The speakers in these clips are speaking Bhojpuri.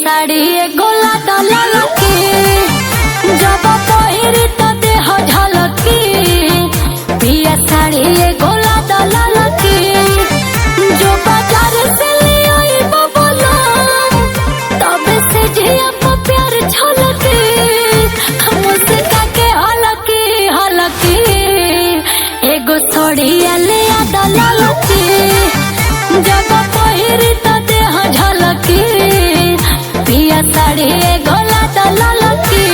साड़ी गोला दलकी जब पहिरी तो देह झलकी पिया साड़ी गोला दलकी जो बाजार से ले आई बोला तब से जिया को प्यार छलकी मुझसे काके हलकी हलकी एगो छोड़िया ले दलकी जब पहिरी तो देह झलकी पिया साड़ी गोला दलकी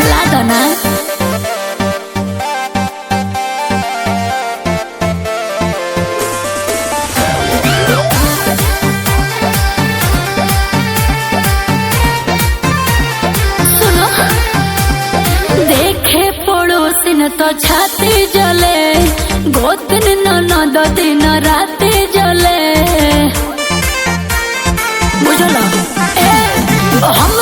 लादना सुनो देखे पड़ोसिन तो छाती जले गोतन ननद दिन राती जले बुझल हम